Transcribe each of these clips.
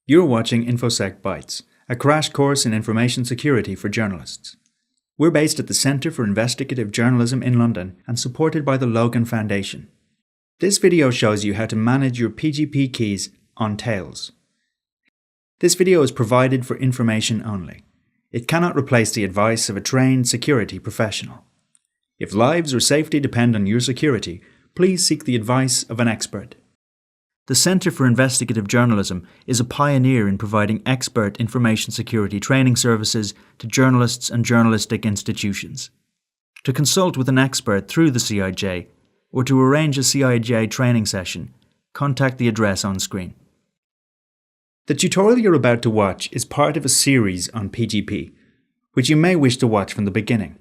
You're watching Infosec Bytes, a crash course in information security for journalists. We're based at the Centre for Investigative Journalism in London and supported by the Logan Foundation. This video shows you how to manage your PGP keys on Tails. This video is provided for information only. It cannot replace the advice of a trained security professional. If lives or safety depend on your security, please seek the advice of an expert. The Centre for Investigative Journalism is a pioneer in providing expert information security training services to journalists and journalistic institutions. To consult with an expert through the CIJ, or to arrange a CIJ training session, contact the address on screen. The tutorial you're about to watch is part of a series on PGP, which you may wish to watch from the beginning.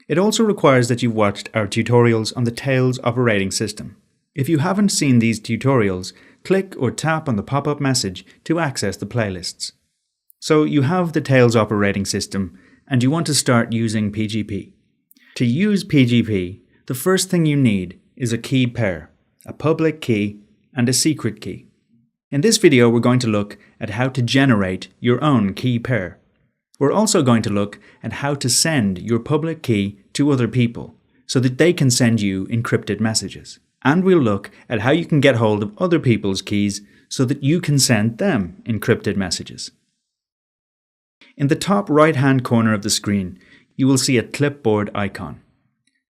It also requires that you've watched our tutorials on the Tails operating system. If you haven't seen these tutorials, click or tap on the pop-up message to access the playlists. So you have the Tails operating system and you want to start using PGP. To use PGP, the first thing you need is a key pair, a public key and a secret key. In this video, we're going to look at how to generate your own key pair. We're also going to look at how to send your public key to other people so that they can send you encrypted messages. And we'll look at how you can get hold of other people's keys so that you can send them encrypted messages. In the top right-hand corner of the screen, you will see a clipboard icon.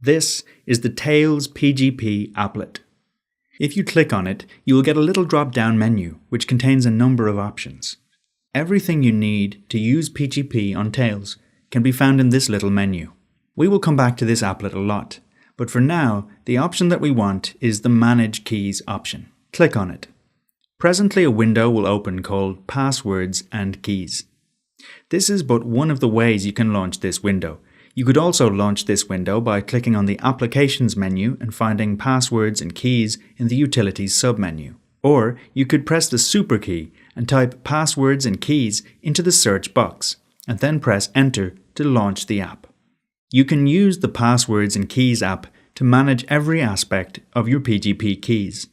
This is the Tails PGP applet. If you click on it, you will get a little drop-down menu which contains a number of options. Everything you need to use PGP on Tails can be found in this little menu. We will come back to this applet a lot. But for now, the option that we want is the Manage Keys option. Click on it. Presently, a window will open called Passwords and Keys. This is but one of the ways you can launch this window. You could also launch this window by clicking on the Applications menu and finding Passwords and Keys in the Utilities submenu. Or you could press the Super key and type Passwords and Keys into the search box, and then press Enter to launch the app. You can use the Passwords and Keys app to manage every aspect of your PGP keys.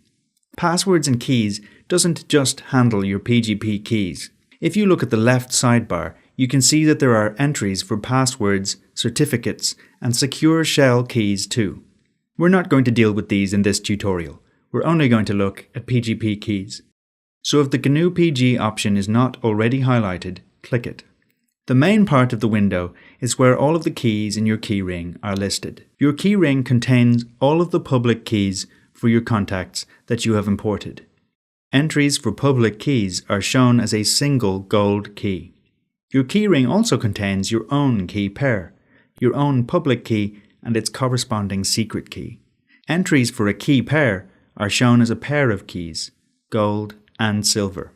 Passwords and Keys doesn't just handle your PGP keys. If you look at the left sidebar, you can see that there are entries for passwords, certificates, and secure shell keys too. We're not going to deal with these in this tutorial. We're only going to look at PGP keys. So if the GNU PG option is not already highlighted, click it. The main part of the window is where all of the keys in your keyring are listed. Your keyring contains all of the public keys for your contacts that you have imported. Entries for public keys are shown as a single gold key. Your keyring also contains your own key pair, your own public key and its corresponding secret key. Entries for a key pair are shown as a pair of keys, gold and silver.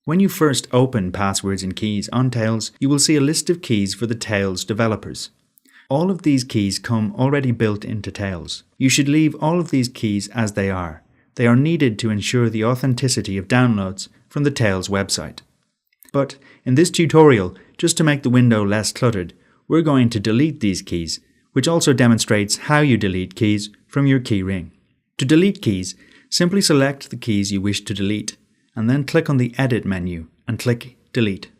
When you first open Passwords and Keys on Tails, you will see a list of keys for the Tails developers. All of these keys come already built into Tails. You should leave all of these keys as they are. They are needed to ensure the authenticity of downloads from the Tails website. But in this tutorial, just to make the window less cluttered, we're going to delete these keys, which also demonstrates how you delete keys from your keyring. To delete keys, simply select the keys you wish to delete, and then click on the Edit menu and click Delete.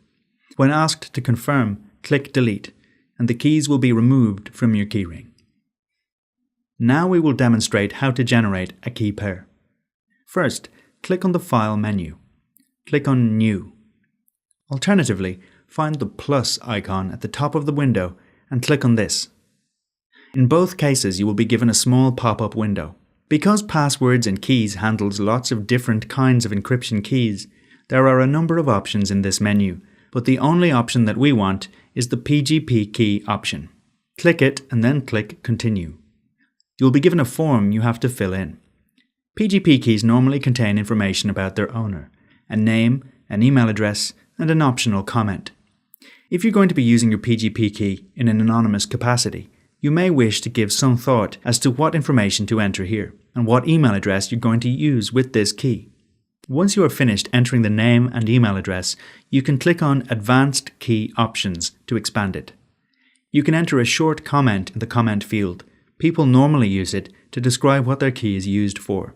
When asked to confirm, click Delete, and the keys will be removed from your keyring. Now we will demonstrate how to generate a key pair. First, click on the File menu. Click on New. Alternatively, find the plus icon at the top of the window and click on this. In both cases, you will be given a small pop-up window. Because Passwords and Keys handles lots of different kinds of encryption keys, there are a number of options in this menu, but the only option that we want is the PGP key option. Click it and then click Continue. You'll be given a form you have to fill in. PGP keys normally contain information about their owner, a name, an email address, and an optional comment. If you're going to be using your PGP key in an anonymous capacity, you may wish to give some thought as to what information to enter here and what email address you're going to use with this key. Once you are finished entering the name and email address, you can click on Advanced Key Options to expand it. You can enter a short comment in the comment field. People normally use it to describe what their key is used for.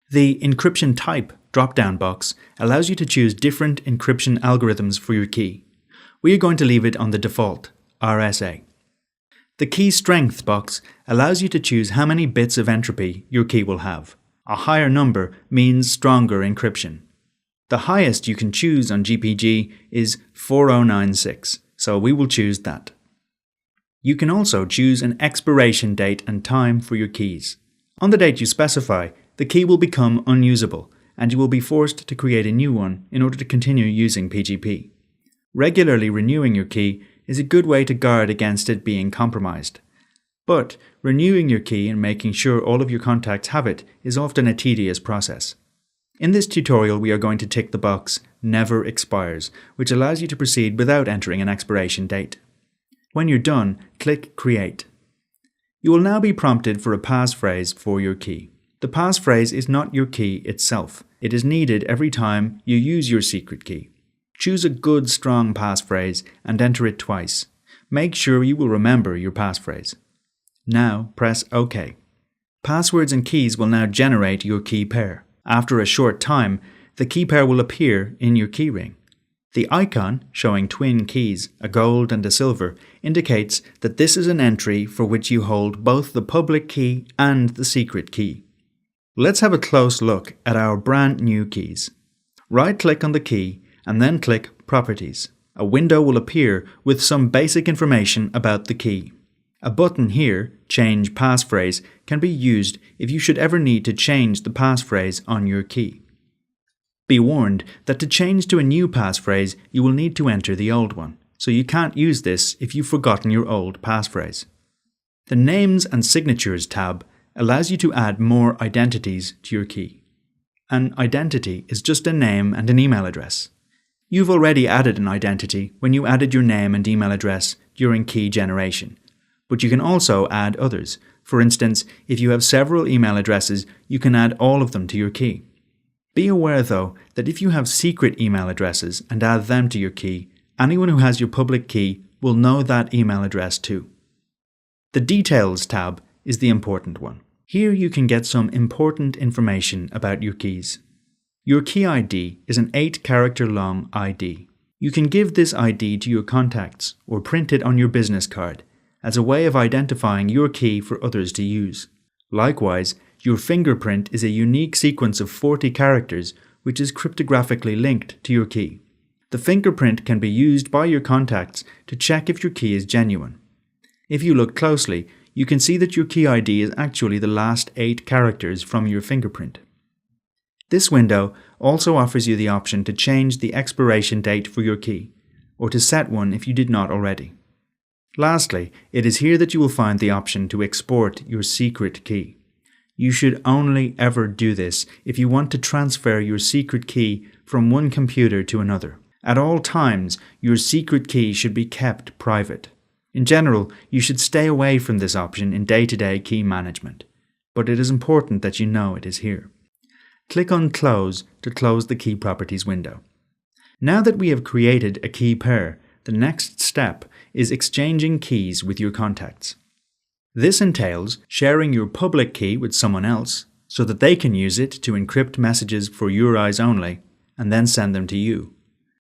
The encryption type drop-down box allows you to choose different encryption algorithms for your key. We are going to leave it on the default, RSA. The key strength box allows you to choose how many bits of entropy your key will have. A higher number means stronger encryption. The highest you can choose on GPG is 4096, so we will choose that. You can also choose an expiration date and time for your keys. On the date you specify, the key will become unusable, and you will be forced to create a new one in order to continue using PGP. Regularly renewing your key is a good way to guard against it being compromised. But renewing your key and making sure all of your contacts have it is often a tedious process. In this tutorial we are going to tick the box Never Expires, which allows you to proceed without entering an expiration date. When you're done, click Create. You will now be prompted for a passphrase for your key. The passphrase is not your key itself. It is needed every time you use your secret key. Choose a good strong passphrase and enter it twice. Make sure you will remember your passphrase. Now press OK. Passwords and keys will now generate your key pair. After a short time, the key pair will appear in your keyring. The icon, showing twin keys, a gold and a silver, indicates that this is an entry for which you hold both the public key and the secret key. Let's have a close look at our brand new keys. Right-click on the key and then click Properties. A window will appear with some basic information about the key. A button here, Change Passphrase, can be used if you should ever need to change the passphrase on your key. Be warned that to change to a new passphrase, you will need to enter the old one, so you can't use this if you've forgotten your old passphrase. The Names and Signatures tab allows you to add more identities to your key. An identity is just a name and an email address. You've already added an identity when you added your name and email address during key generation. But you can also add others. For instance, if you have several email addresses, you can add all of them to your key. Be aware though that if you have secret email addresses and add them to your key, anyone who has your public key will know that email address too. The Details tab is the important one. Here you can get some important information about your keys. Your key ID is an 8-character long ID. You can give this ID to your contacts or print it on your business card as a way of identifying your key for others to use. Likewise, your fingerprint is a unique sequence of 40 characters which is cryptographically linked to your key. The fingerprint can be used by your contacts to check if your key is genuine. If you look closely, you can see that your key ID is actually the last 8 characters from your fingerprint. This window also offers you the option to change the expiration date for your key, or to set one if you did not already. Lastly, it is here that you will find the option to export your secret key. You should only ever do this if you want to transfer your secret key from one computer to another. At all times, your secret key should be kept private. In general, you should stay away from this option in day-to-day key management, but it is important that you know it is here. Click on Close to close the Key Properties window. Now that we have created a key pair, the next step is exchanging keys with your contacts. This entails sharing your public key with someone else so that they can use it to encrypt messages for your eyes only and then send them to you.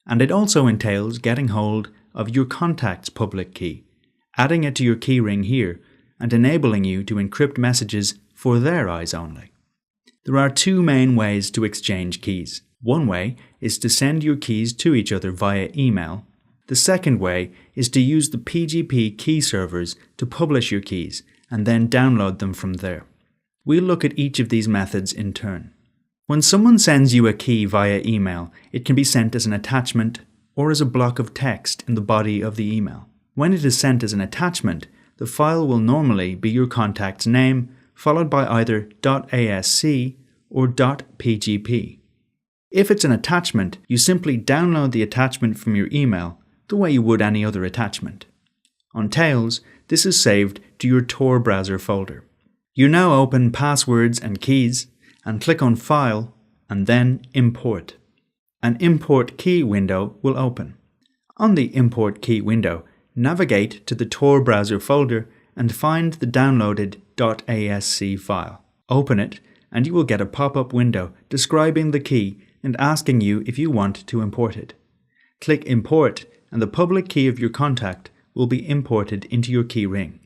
And it also entails getting hold of your contact's public key, adding it to your keyring here and enabling you to encrypt messages for their eyes only. There are 2 main ways to exchange keys. One way is to send your keys to each other via email. The second way is to use the PGP key servers to publish your keys and then download them from there. We'll look at each of these methods in turn. When someone sends you a key via email, it can be sent as an attachment or as a block of text in the body of the email. When it is sent as an attachment, the file will normally be your contact's name, followed by either .asc or .pgp. If it's an attachment, you simply download the attachment from your email the way you would any other attachment. On Tails, this is saved to your Tor browser folder. You now open Passwords and Keys and click on File and then Import. An Import Key window will open. On the Import Key window, navigate to the Tor browser folder and find the downloaded .asc file. Open it and you will get a pop-up window describing the key and asking you if you want to import it. Click Import and the public key of your contact will be imported into your keyring.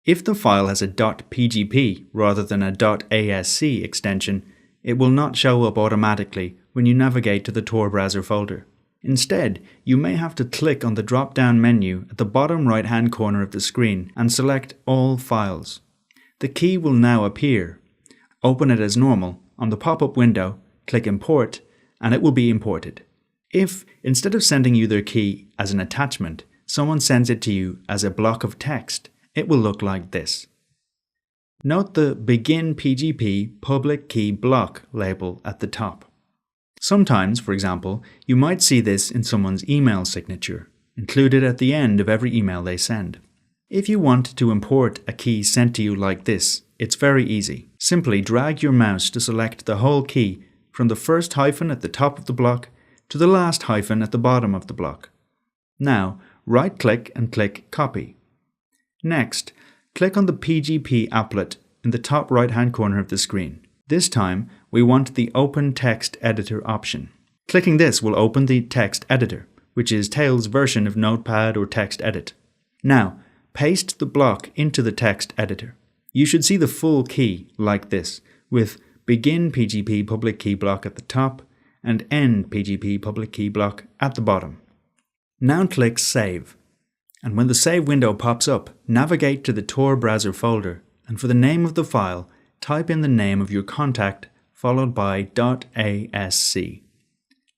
If the file has a .pgp rather than a .asc extension, it will not show up automatically when you navigate to the Tor browser folder. Instead, you may have to click on the drop-down menu at the bottom right-hand corner of the screen and select All Files. The key will now appear. Open it as normal on the pop-up window, click Import, and it will be imported. If, instead of sending you their key as an attachment, someone sends it to you as a block of text, it will look like this. Note the Begin PGP Public Key Block label at the top. Sometimes, for example, you might see this in someone's email signature, included at the end of every email they send. If you want to import a key sent to you like this, it's very easy. Simply drag your mouse to select the whole key from the first hyphen at the top of the block to the last hyphen at the bottom of the block. Now, right-click and click Copy. Next, click on the PGP applet in the top right-hand corner of the screen. This time, we want the Open Text Editor option. Clicking this will open the text editor, which is Tail's version of Notepad or TextEdit. Now, paste the block into the text editor. You should see the full key like this, with Begin PGP Public Key Block at the top and End PGP Public Key Block at the bottom. Now click Save. And when the Save window pops up, navigate to the Tor browser folder, and for the name of the file, type in the name of your contact followed by .asc.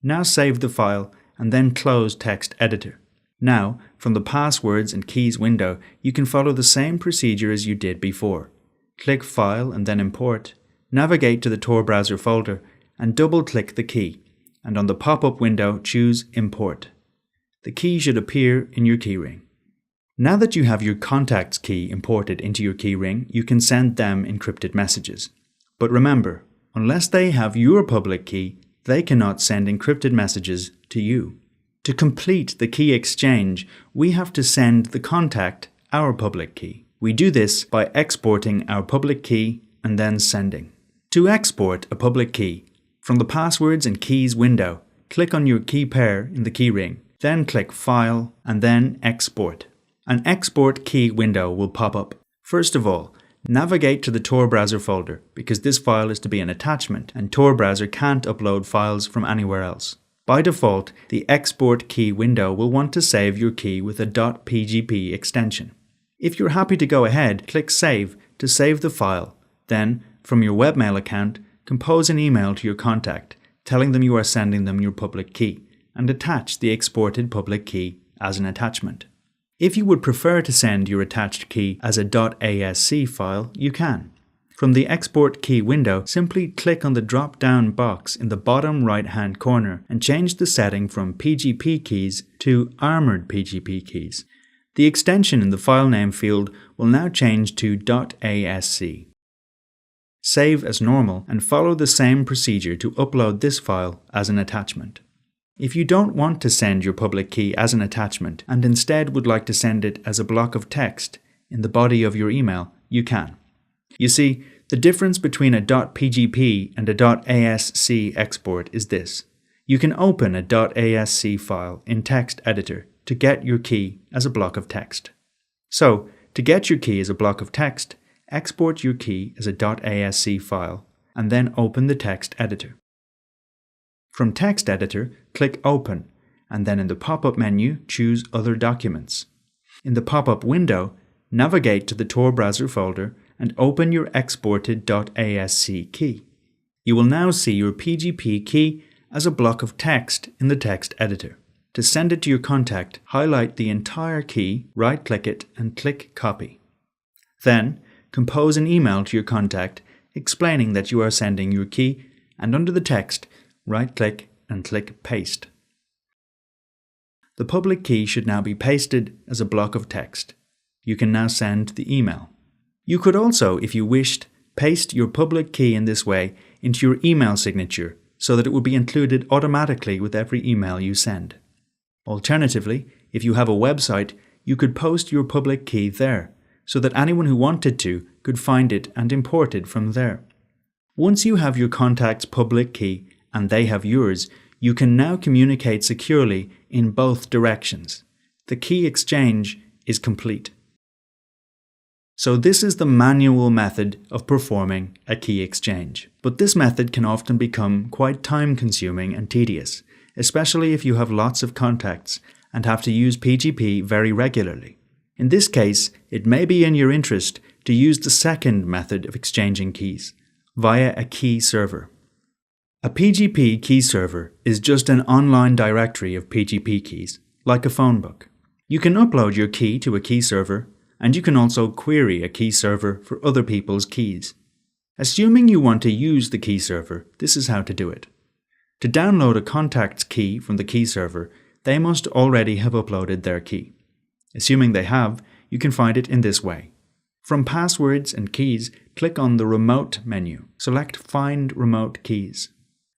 Now save the file and then close Text Editor. Now, from the Passwords and Keys window, you can follow the same procedure as you did before. Click File and then Import, navigate to the Tor browser folder, and double-click the key, and on the pop-up window choose Import. The key should appear in your keyring. Now that you have your contact's key imported into your keyring, you can send them encrypted messages. But remember, unless they have your public key, they cannot send encrypted messages to you. To complete the key exchange, we have to send the contact our public key. We do this by exporting our public key and then sending. To export a public key, from the Passwords and Keys window, click on your key pair in the keyring, then click File and then Export. An Export Key window will pop up. First of all, navigate to the Tor browser folder because this file is to be an attachment and Tor browser can't upload files from anywhere else. By default, the Export Key window will want to save your key with a .pgp extension. If you're happy to go ahead, click Save to save the file. Then, from your webmail account, compose an email to your contact telling them you are sending them your public key and attach the exported public key as an attachment. If you would prefer to send your attached key as a .asc file, you can. From the Export Key window, simply click on the drop-down box in the bottom right-hand corner and change the setting from PGP keys to Armored PGP keys. The extension in the file name field will now change to .asc. Save as normal and follow the same procedure to upload this file as an attachment. If you don't want to send your public key as an attachment and instead would like to send it as a block of text in the body of your email, you can. You see, the difference between a .pgp and a .asc export is this. You can open a .asc file in Text Editor to get your key as a block of text. So, to get your key as a block of text, export your key as a .asc file and then open the Text Editor. From Text Editor, click Open, and then in the pop-up menu, choose Other Documents. In the pop-up window, navigate to the Tor browser folder and open your exported .asc key. You will now see your PGP key as a block of text in the Text Editor. To send it to your contact, highlight the entire key, right-click it, and click Copy. Then, compose an email to your contact explaining that you are sending your key, and under the text, right-click and click Paste. The public key should now be pasted as a block of text. You can now send the email. You could also, if you wished, paste your public key in this way into your email signature so that it would be included automatically with every email you send. Alternatively, if you have a website, you could post your public key there so that anyone who wanted to could find it and import it from there. Once you have your contact's public key and they have yours, you can now communicate securely in both directions. The key exchange is complete. So this is the manual method of performing a key exchange. But this method can often become quite time-consuming and tedious, especially if you have lots of contacts and have to use PGP very regularly. In this case, it may be in your interest to use the second method of exchanging keys, via a key server. A PGP key server is just an online directory of PGP keys, like a phone book. You can upload your key to a key server, and you can also query a key server for other people's keys. Assuming you want to use the key server, this is how to do it. To download a contact's key from the key server, they must already have uploaded their key. Assuming they have, you can find it in this way. From Passwords and Keys, click on the Remote menu. Select Find Remote Keys.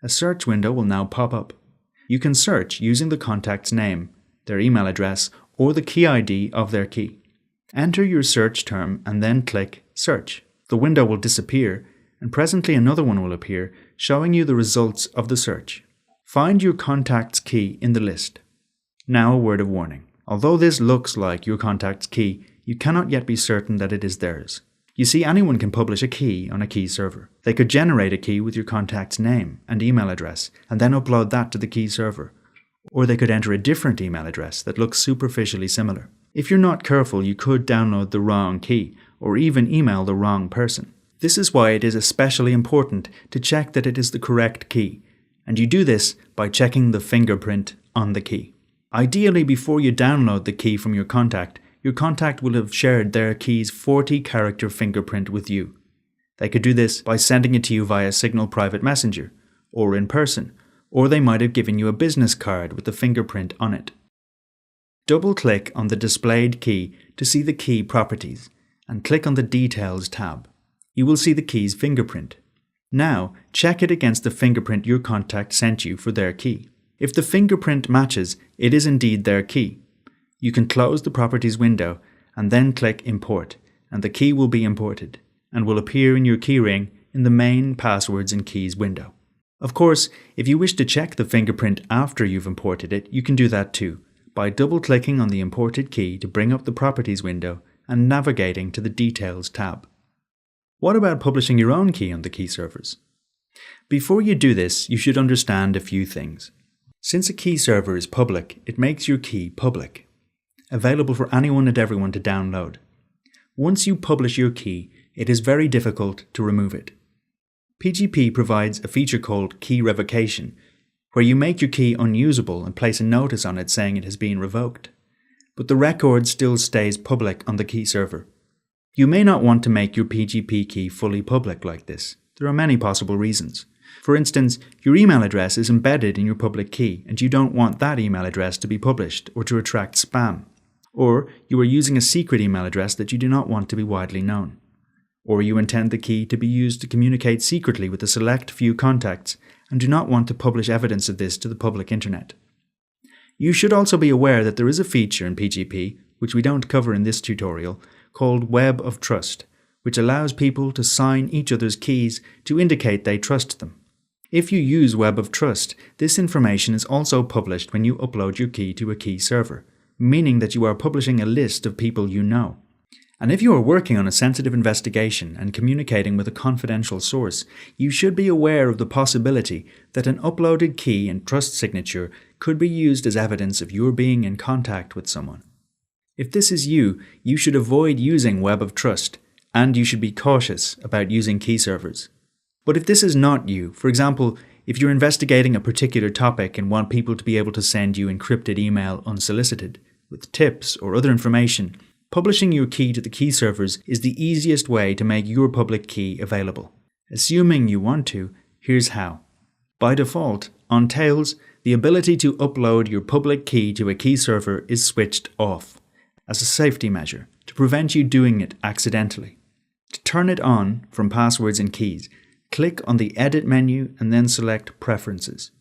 A search window will now pop up. You can search using the contact's name, their email address, or the key ID of their key. Enter your search term and then click Search. The window will disappear, and presently another one will appear, showing you the results of the search. Find your contact's key in the list. Now a word of warning. Although this looks like your contact's key, you cannot yet be certain that it is theirs. You see, anyone can publish a key on a key server. They could generate a key with your contact's name and email address, and then upload that to the key server. Or they could enter a different email address that looks superficially similar. If you're not careful, you could download the wrong key, or even email the wrong person. This is why it is especially important to check that it is the correct key, and you do this by checking the fingerprint on the key. Ideally, before you download the key from your contact will have shared their key's 40-character fingerprint with you. They could do this by sending it to you via Signal Private Messenger, or in person, or they might have given you a business card with the fingerprint on it. Double-click on the displayed key to see the key properties, and click on the Details tab. You will see the key's fingerprint. Now, check it against the fingerprint your contact sent you for their key. If the fingerprint matches, it is indeed their key. You can close the Properties window and then click Import, and the key will be imported, and will appear in your keyring in the main Passwords and Keys window. Of course, if you wish to check the fingerprint after you've imported it, you can do that too, by double-clicking on the imported key to bring up the Properties window and navigating to the Details tab. What about publishing your own key on the key servers? Before you do this, you should understand a few things. Since a key server is public, it makes your key public, available for anyone and everyone to download. Once you publish your key, it is very difficult to remove it. PGP provides a feature called Key Revocation, where you make your key unusable and place a notice on it saying it has been revoked. But the record still stays public on the key server. You may not want to make your PGP key fully public like this. There are many possible reasons. For instance, your email address is embedded in your public key and you don't want that email address to be published or to attract spam. Or you are using a secret email address that you do not want to be widely known. Or you intend the key to be used to communicate secretly with a select few contacts and do not want to publish evidence of this to the public internet. You should also be aware that there is a feature in PGP, which we don't cover in this tutorial, called Web of Trust, which allows people to sign each other's keys to indicate they trust them. If you use Web of Trust, this information is also published when you upload your key to a key server, meaning that you are publishing a list of people you know. And if you are working on a sensitive investigation and communicating with a confidential source, you should be aware of the possibility that an uploaded key and trust signature could be used as evidence of your being in contact with someone. If this is you, you should avoid using Web of Trust, and you should be cautious about using key servers. But if this is not you, for example, if you're investigating a particular topic and want people to be able to send you encrypted email unsolicited, with tips or other information, publishing your key to the key servers is the easiest way to make your public key available. Assuming you want to, here's how. By default, on Tails, the ability to upload your public key to a key server is switched off, as a safety measure, to prevent you doing it accidentally. To turn it on from Passwords and Keys, click on the Edit menu and then select Preferences.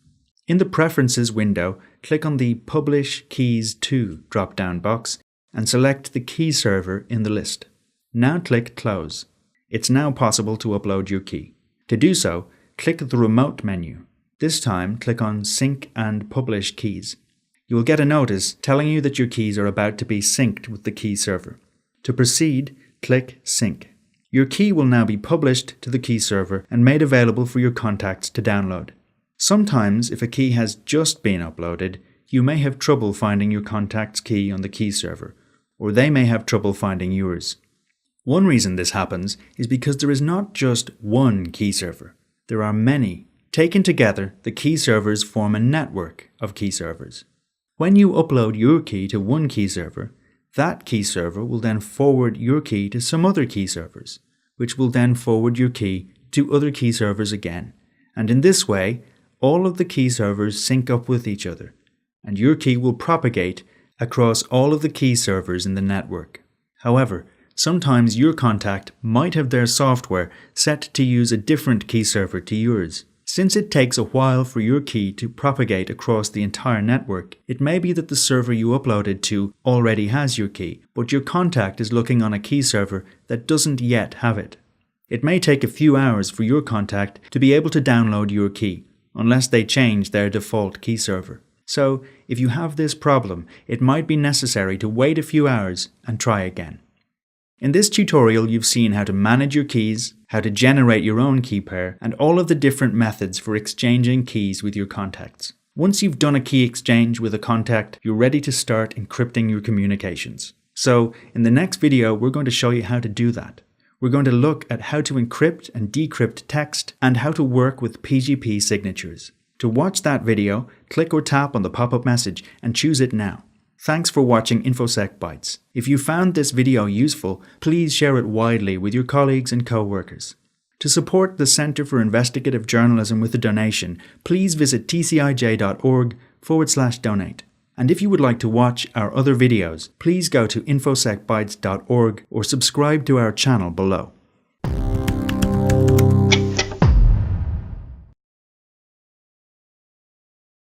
In the Preferences window, click on the Publish Keys To drop-down box and select the key server in the list. Now click Close. It's now possible to upload your key. To do so, click the Remote menu. This time, click on Sync and Publish Keys. You will get a notice telling you that your keys are about to be synced with the key server. To proceed, click Sync. Your key will now be published to the key server and made available for your contacts to download. Sometimes, if a key has just been uploaded, you may have trouble finding your contact's key on the key server, or they may have trouble finding yours. One reason this happens is because there is not just one key server. There are many. Taken together, the key servers form a network of key servers. When you upload your key to one key server, that key server will then forward your key to some other key servers, which will then forward your key to other key servers again. And in this way, all of the key servers sync up with each other, and your key will propagate across all of the key servers in the network. However, sometimes your contact might have their software set to use a different key server to yours. Since it takes a while for your key to propagate across the entire network, it may be that the server you uploaded to already has your key, but your contact is looking on a key server that doesn't yet have it. It may take a few hours for your contact to be able to download your key, unless they change their default key server. So, if you have this problem, it might be necessary to wait a few hours and try again. In this tutorial, you've seen how to manage your keys, how to generate your own key pair, and all of the different methods for exchanging keys with your contacts. Once you've done a key exchange with a contact, you're ready to start encrypting your communications. So, in the next video, we're going to show you how to do that. We're going to look at how to encrypt and decrypt text and how to work with PGP signatures. To watch that video, click or tap on the pop-up message and choose it now. Thanks for watching Infosec Bytes. If you found this video useful, please share it widely with your colleagues and co-workers. To support the Center for Investigative Journalism with a donation, please visit tcij.org/donate. And if you would like to watch our other videos, please go to infosecbytes.org or subscribe to our channel below.